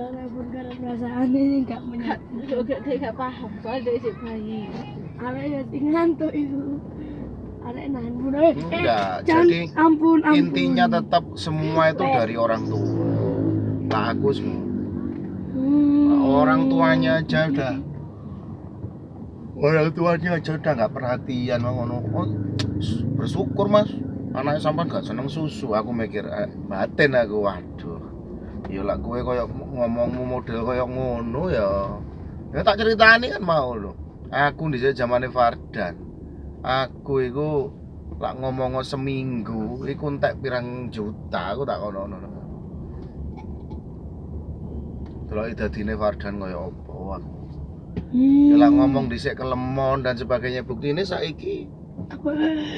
walaupun karena perasaan ini nggak Gak paham soal dia si bayi. arek ya ngantuk itu arek nanggung Enggak, jadi ampun intinya tetap semua itu dari orang tua. Bagus semua. Orang tuanya aja udah nggak perhatian ngono. Oh, bersyukur mas, anaknya sampai nggak seneng susu. Aku mikir batin aku, waduh. Ya lah gue koyok ngomongmu model koyok ngono ya. Ya tak ceritani kan mau lo. Aku di zamane Fardan. Aku iku lak ngomong seminggu iku entek pirang juta aku tak ono. Delok dadine Fardan koyo apa aku. Ya lak ngomong dhisik kelemon dan sebagainya, buktine saiki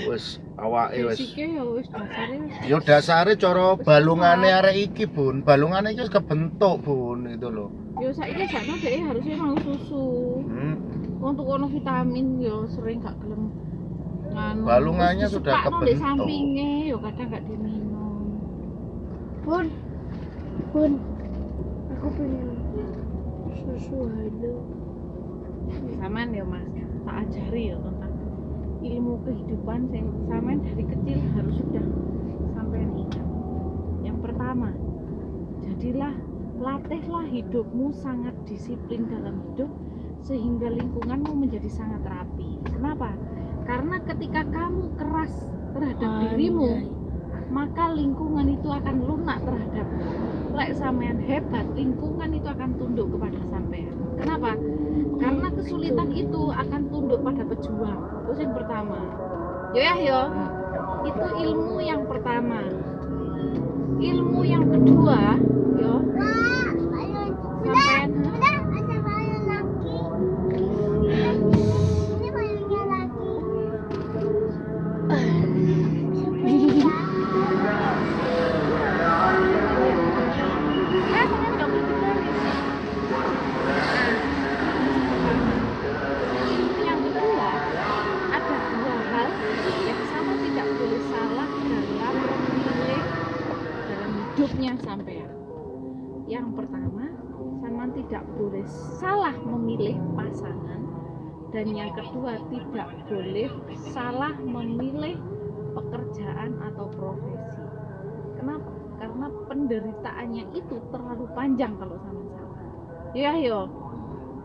wis awake wis. Basike ya wis dasare. Ya dasare cara balungane arek iki, Bun. Balungane iki wis kebentuk, Bun, itu lho. Ya saiki sakno dhek harusnya mau susu. Untuk ono vitamin ya sering gak gelem nganu. Balungannya sudah kebentuk. Di sampinge ya kadang gak diminum. Bun, aku pengen susu halo. Saman ya mas, tak ajari ya tentang ilmu kehidupan yang saman dari kecil harus sudah sampai ingat. Yang pertama, latihlah hidupmu sangat disiplin dalam hidup sehingga lingkunganmu menjadi sangat rapi. Kenapa? Karena ketika kamu keras terhadap dirimu, maka lingkungan itu akan lunak terhadapmu. Lek sampean hebat, lingkungan itu akan tunduk kepada sampean. Kenapa? Karena kesulitan itu akan tunduk pada pejuang. Itu yang pertama. Itu ilmu yang pertama. Ilmu yang kedua, sampean hidupnya sampean. Yang pertama, sampean tidak boleh salah memilih pasangan, dan yang kedua tidak boleh salah memilih pekerjaan atau profesi. Kenapa? Karena penderitaannya itu terlalu panjang kalau sampean salah.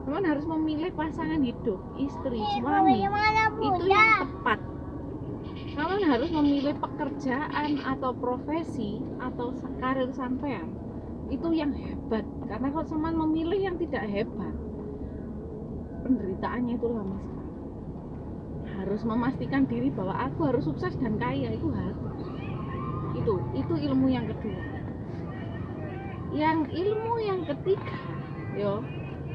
Sampean harus memilih pasangan hidup, istri, suami itu yang tepat. Kalian harus memilih pekerjaan atau profesi atau karir sampean itu yang hebat. Karena kalau sampean memilih yang tidak hebat, penderitaannya itu lama sekali. Harus memastikan diri bahwa aku harus sukses dan kaya, itu harus. Itu ilmu yang kedua. Yang ilmu yang ketiga,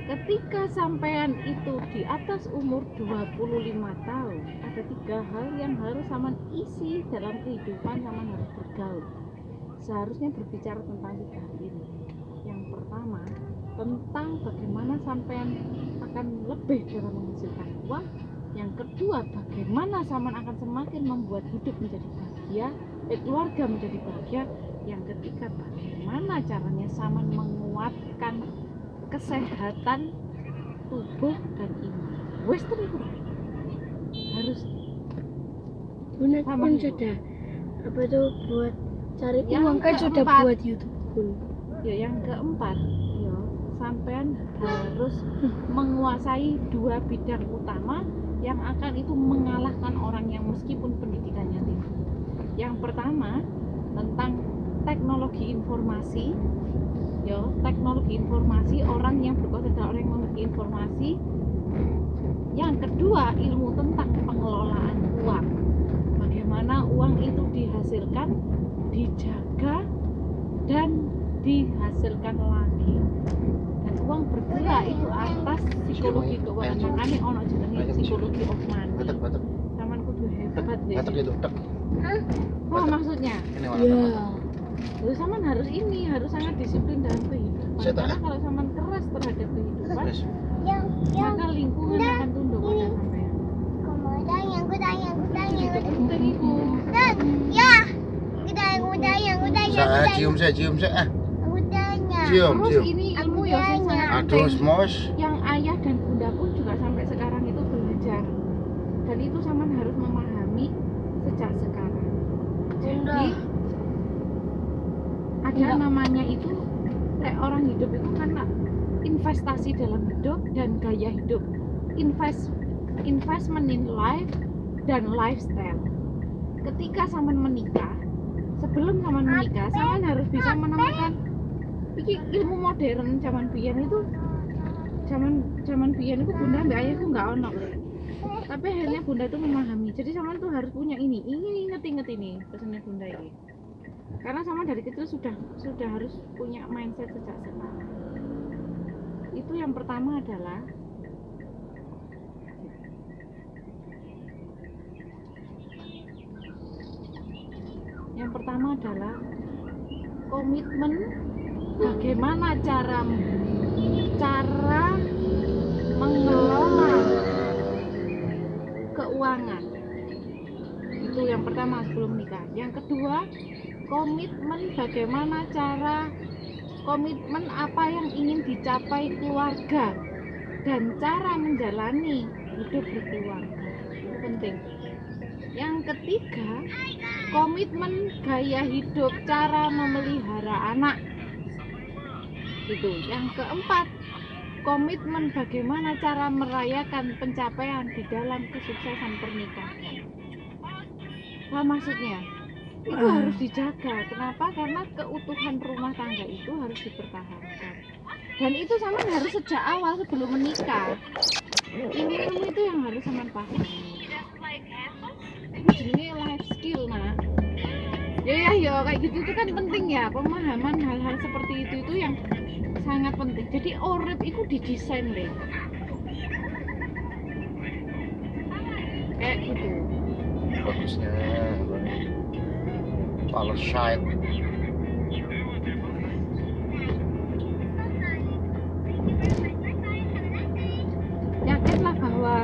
ketika sampean itu di atas umur 25 tahun, ada 3 hal yang harus sampean isi dalam kehidupan. Sampean harus bergaul. Seharusnya berbicara tentang 3 hal ini. Yang pertama, tentang bagaimana sampean akan lebih dalam menghasilkan uang. Yang kedua, bagaimana sampean akan semakin membuat hidup menjadi bahagia, keluarga menjadi bahagia. Yang ketiga, bagaimana caranya sampean menguatkan kesehatan tubuh dan iman. Western itu harus pun sudah apa itu buat cari yang uang kan sudah keempat, buat YouTube pun. Yang keempat, sampean harus menguasai 2 bidang utama yang akan itu mengalahkan orang yang meskipun pendidikannya tinggi. Yang pertama tentang teknologi informasi. Teknologi informasi, orang yang berkuasa adalah orang yang memiliki informasi. Yang kedua, ilmu tentang pengelolaan uang. Bagaimana uang itu dihasilkan, dijaga, dan dihasilkan lagi. Dan uang bergerak itu atas psikologi keuangan. Makanya ono jenenge psikologi of money. Saman kudu hebat deh. Wah, maksudnya? Terus saman harus sangat disiplin dalam kehidupan. Karena kalau saman keras terhadap kehidupan, maka lingkungan akan tunduk pada sampean. Aku tanya. Penting itu. Aku tanya. Cium saya. Aku tanya. Cium. Terus ini ilmu ya sing sangat Aduh, penting. mos. Yang ayah dan bunda pun juga sampai sekarang itu belajar. Dan itu sama harus memahami sejak sekarang. Bunda. Jadi ada Enggak. namanya itu kayak orang hidup itu kan investasi dalam hidup dan gaya hidup. Investment in life dan lifestyle. Ketika sampean menikah, sebelum sampean menikah, sampean harus bisa menemukan iki ilmu modern zaman biyen itu. Zaman biyen itu bunda mbak ayahku nggak ono. Tapi akhirnya bunda itu memahami. Jadi sampean tuh harus punya ini inget ini pesannya bunda ini. Karena sama dari kecil sudah harus punya mindset sejak sekarang. Itu yang pertama adalah komitmen bagaimana cara mengelola keuangan. Itu yang pertama sebelum nikah. Yang kedua, komitmen apa yang ingin dicapai keluarga dan cara menjalani hidup berkeluarga. Itu penting. Yang ketiga, komitmen gaya hidup, cara memelihara anak. Itu. Yang keempat, komitmen bagaimana cara merayakan pencapaian di dalam kesuksesan pernikahan. Apa maksudnya? Itu harus dijaga. Kenapa? Karena keutuhan rumah tangga itu harus dipertahankan. Dan itu sama harus sejak awal sebelum menikah. Ini itu yang harus sama pahami. Ini jenisnya life skill, nah. Ya kayak gitu itu kan penting ya, pemahaman hal-hal seperti itu yang sangat penting. Jadi urip itu didesain deh. Kayak gitu. Bagusnya kalau shine. Yakinlah bahwa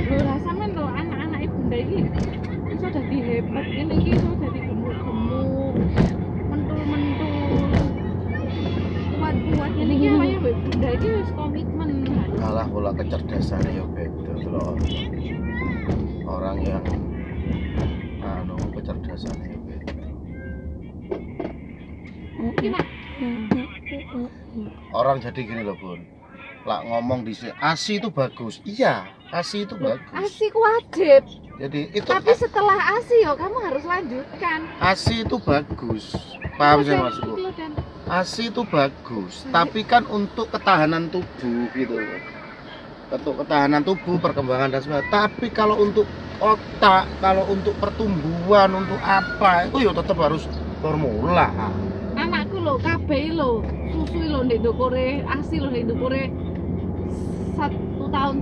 lu rasakan lo anak-anak ibunda ini bisa jadi hebat ini, bisa jadi gemuk-gemuk, mentul-mentul, kuat-kuat ini apa ya ibunda ini harus komitmen. Malah pola kecerdasannya ya beda loh. Orang yang kecerdasannya ya beda. Kita Orang jadi gini loh Bun, lah ngomong di sini ASI itu bagus, iya ASI itu bagus. ASI wajib. Jadi itu Tapi setelah ASI yo kamu harus lanjutkan. ASI itu bagus, paham sih maksudku? ASI itu bagus, tapi kan untuk ketahanan tubuh gitu, untuk ketahanan tubuh, perkembangan dan sebagainya. Tapi kalau untuk otak, kalau untuk pertumbuhan, untuk apa itu ya tetap harus formula. Anakku lo, KB lo, susu lo ndek ndukure, ASI lo ndek ndukure 1,5 tahun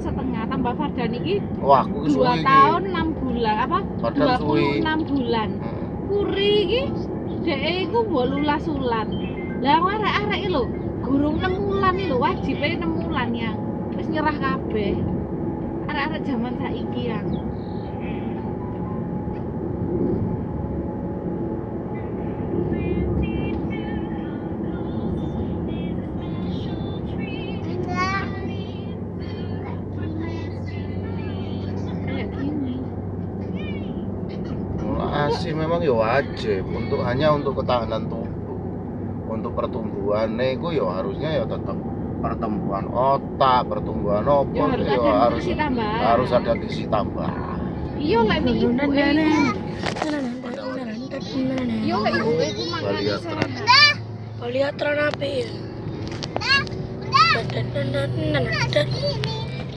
tambah Fardan iki. Wah, aku 2 tahun 6 bulan apa? Fardan suwi. 26 bulan. Kuri iki dhek iku 18 wulan. Lah arek-arek iki lho, gurung 6 wulan iki lho, wajibe 6 wulan yang wis nyerah kabeh. Arek-arek zaman saiki yang kayak gini. ASI memang ya wajib hanya untuk ketahanan tubuh, untuk pertumbuhan itu ya harusnya ya tetap pertumbuhan otak, pertumbuhan Ya harus ada nutrisi tambahan. harus ada gizi tambahan. Iya lek nek ibu Iya lek ibu iku makan Baliatran. Baliatran apa ya?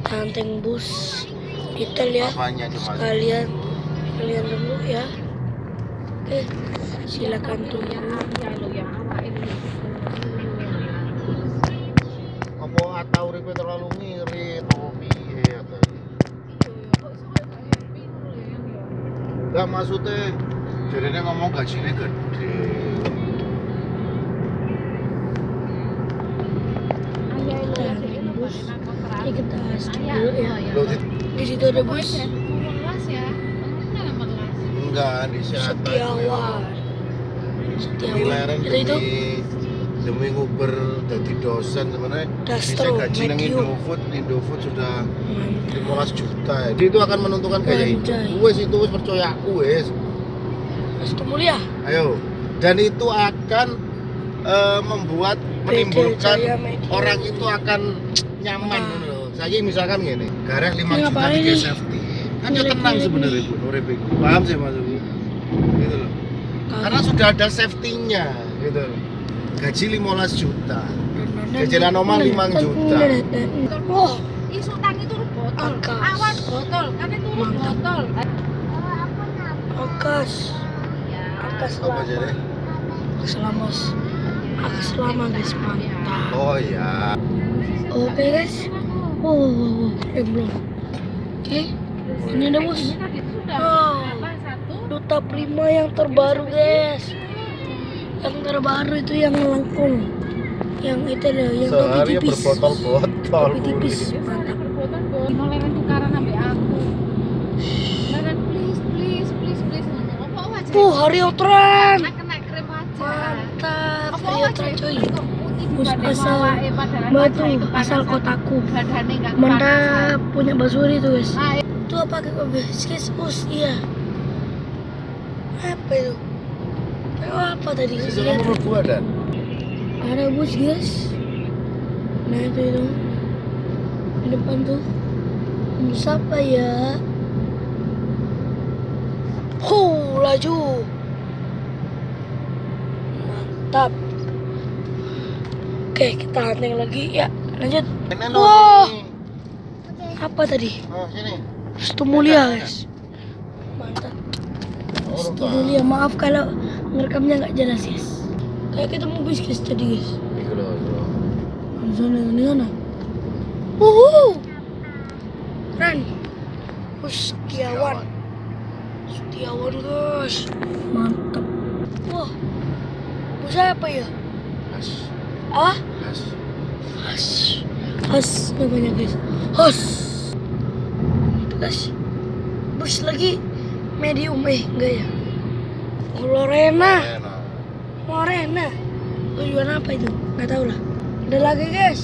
Tanteng bus. Kita lihat Apanya nih Mas? kalian dulu ya. Oke, silakan tunggu. Kalau yang awake Apa atau uripe terlalu ngirit apa piye atau enggak maksudnya jadinya ngomong gajinya gede. Bus. Ini kita dulu ya. Loh, Di situ ada bus. enggak di Setiawan. di lereng Itu di demi nguber jadi dosen sebenarnya bisa Dastro, gaji nang medium. Indofood sudah 15 juta. Jadi itu akan menentukan gaya hidup. Anjay. Wes itu wes percaya aku wes. Restu mulia. Ayo. Dan itu akan membuat menimbulkan Jaya Media. orang itu akan nyaman gitu loh. Saya misalkan gini, garek 5 Ini juta ngapain di ini? safety. Kan ya Milik- tenang milik sebenarnya nih. Bu, urip iku. Paham sih Mas Bu? Gitu loh. Karena sudah ada safety-nya gitu loh. Gaji 15 juta. Jajanan normal 5 juta. Wah, Isu tang itu botol, Akas. awan botol, kan itu Mantap. botol. Akas. Ya. Akas Apa lama. jadi? Akas lama. Akas lama guys, mantap. Oh ya. Oke guys. Wow, belum. Oke. Ini ada bos. Ini tadi sudah Oh. apa satu? Duta Prima yang terbaru guys. Yang terbaru itu yang melengkung. Yang itu loh, yang topi Sehari tipis. berbotol-botol. Topi tipis. Biasanya Mantap. berbotol botol. Dino leren tukaran sampai aku. Leren please ngono. Apa wajah? Hari Outran. Kena krem wajah. Mantap. Apa Hari Outran wajah? coy. Kok putih Bus bukan asal awake, padahal Batu wajah itu asal panasan. kotaku. Badannya enggak Mantap punya basuri tuh guys. Nah, Itu apa kayak guys? Bus iya. Apa itu? Apa tadi? Sisa nomor 2 dan. Ada bus guys. Nah itu di depan tuh. Bus apa ya? Laju. Mantap. Oke, kita hunting lagi ya. Lanjut. Wah. Apa tadi? Oh, sini. Restu mulia guys. Mantap. Restu mulia. Maaf kalau ngerekamnya nggak jelas guys. Kayak ketemu bis guys tadi guys. Iku lho. Di sana. Keren. Setiawan guys. Mantap. Wah. Bus apa ya? Has. Ah? Has. Has namanya guys. Has. Itu guys. Bus lagi medium enggak ya? Lorena. Morena. Tujuan apa itu? Nggak tahu lah. Ada lagi guys.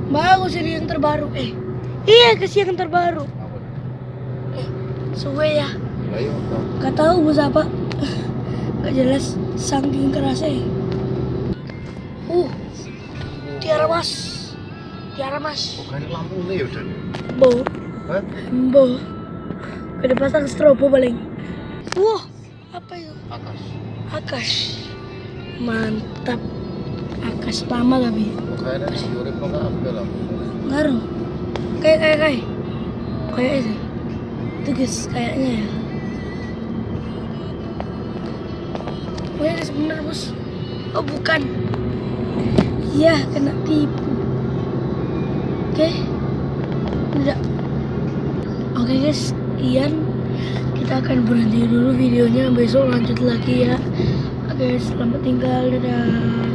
Bagus ini yang terbaru. Iya kasih yang terbaru. Suwe ya. Ayo. Nggak tahu bus apa. Nggak jelas. Saking kerasnya. Tiara mas. Bukan lampu nih udah. Bo. Hah? Bo. Ada pasang strobo paling. Wah, apa itu? Akas. Mantap. Akas lama tapi. Bukan ada si urip nang kabeh lampu. Ngaruh. Kayak itu. Itu guys, kayaknya ya. Oh ya guys, bener bos. Oh bukan. Iya, kena tipu. Oke. Udah. Oke guys, sekian. Kita akan berhenti dulu videonya. Besok lanjut lagi ya. Oke, selamat tinggal. Dadah.